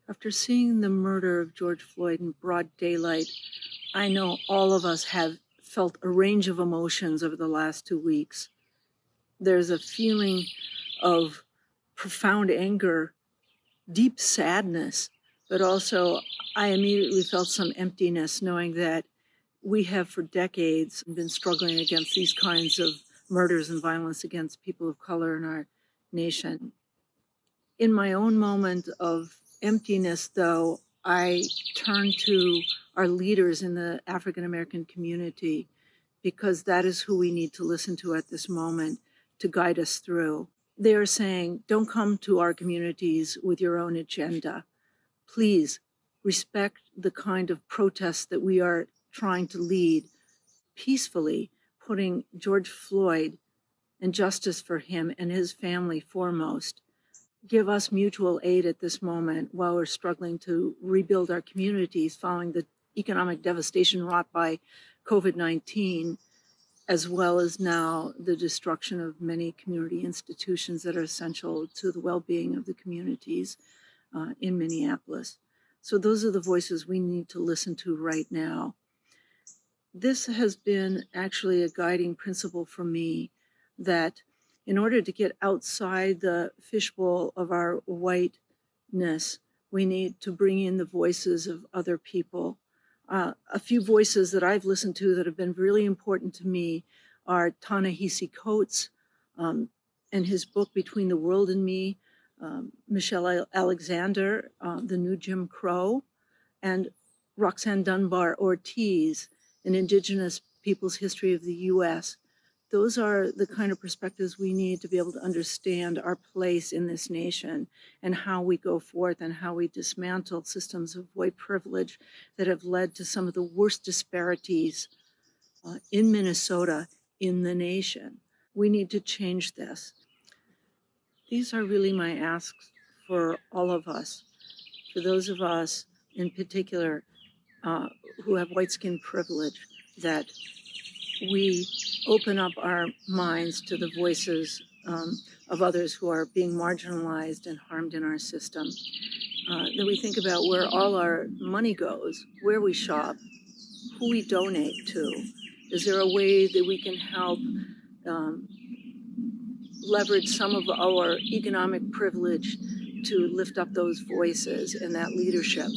After seeing the murder of George Floyd in broad daylight, I know all of us have felt a range of emotions over the last 2 weeks. There's a feeling of profound anger, deep sadness, but also I immediately felt some emptiness knowing that we have for decades been struggling against these kinds of murders and violence against people of color in our nation. In my own moment of emptiness, though, I turn to our leaders in the African American community because that is who we need to listen to at this moment to guide us through. They are saying, don't come to our communities with your own agenda. Please respect the kind of protests that we are trying to lead peacefully, putting George Floyd and justice for him and his family foremost. Give us mutual aid at this moment while we're struggling to rebuild our communities following the economic devastation wrought by COVID-19, as well as now the destruction of many community institutions that are essential to the well-being of the communities in Minneapolis. So those are the voices we need to listen to right now. This has been actually a guiding principle for me that in order to get outside the fishbowl of our whiteness, we need to bring in the voices of other people. A few voices that I've listened to that have been really important to me are Ta-Nehisi Coates and his book, Between the World and Me, Michelle Alexander, The New Jim Crow, and Roxanne Dunbar Ortiz, An Indigenous People's History of the U.S. Those are the kind of perspectives we need to be able to understand our place in this nation and how we go forth and how we dismantle systems of white privilege that have led to some of the worst disparities in Minnesota, in the nation. We need to change this. These are really my asks for all of us, for those of us in particular who have white skin privilege, that we open up our minds to the voices of others who are being marginalized and harmed in our system. That we think about where all our money goes, where we shop, who we donate to. Is there a way that we can help leverage some of our economic privilege to lift up those voices and that leadership?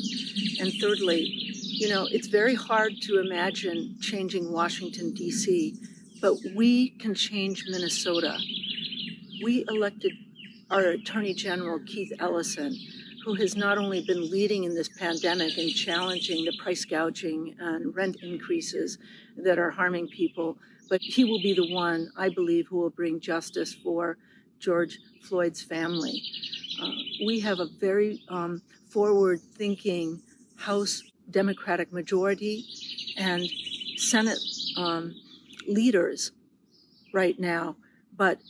And thirdly, it's very hard to imagine changing Washington, D.C., but we can change Minnesota. We elected our Attorney General, Keith Ellison, who has not only been leading in this pandemic and challenging the price gouging and rent increases that are harming people, but he will be the one, I believe, who will bring justice for George Floyd's family. We have a very forward-thinking House Democratic majority and Senate leaders right now, but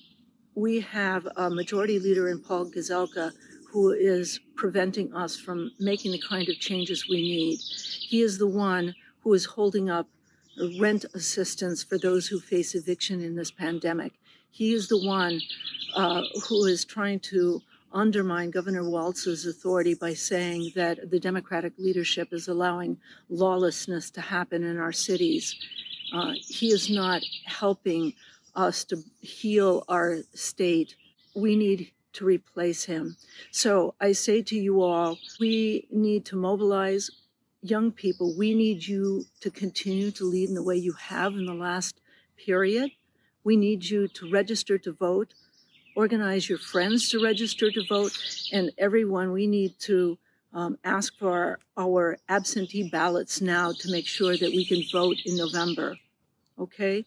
we have a majority leader in Paul Gazelka who is preventing us from making the kind of changes we need. He is the one who is holding up rent assistance for those who face eviction in this pandemic. He is the one who is trying to undermine Governor Walz's authority by saying that the Democratic leadership is allowing lawlessness to happen in our cities. He is not helping us to heal our state. We need to replace him. So I say to you all, we need to mobilize young people. We need you to continue to lead in the way you have in the last period. We need you to register to vote. Organize your friends to register to vote, and everyone, we need to ask for our absentee ballots now to make sure that we can vote in November, okay?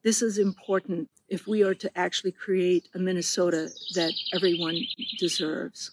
This is important if we are to actually create a Minnesota that everyone deserves.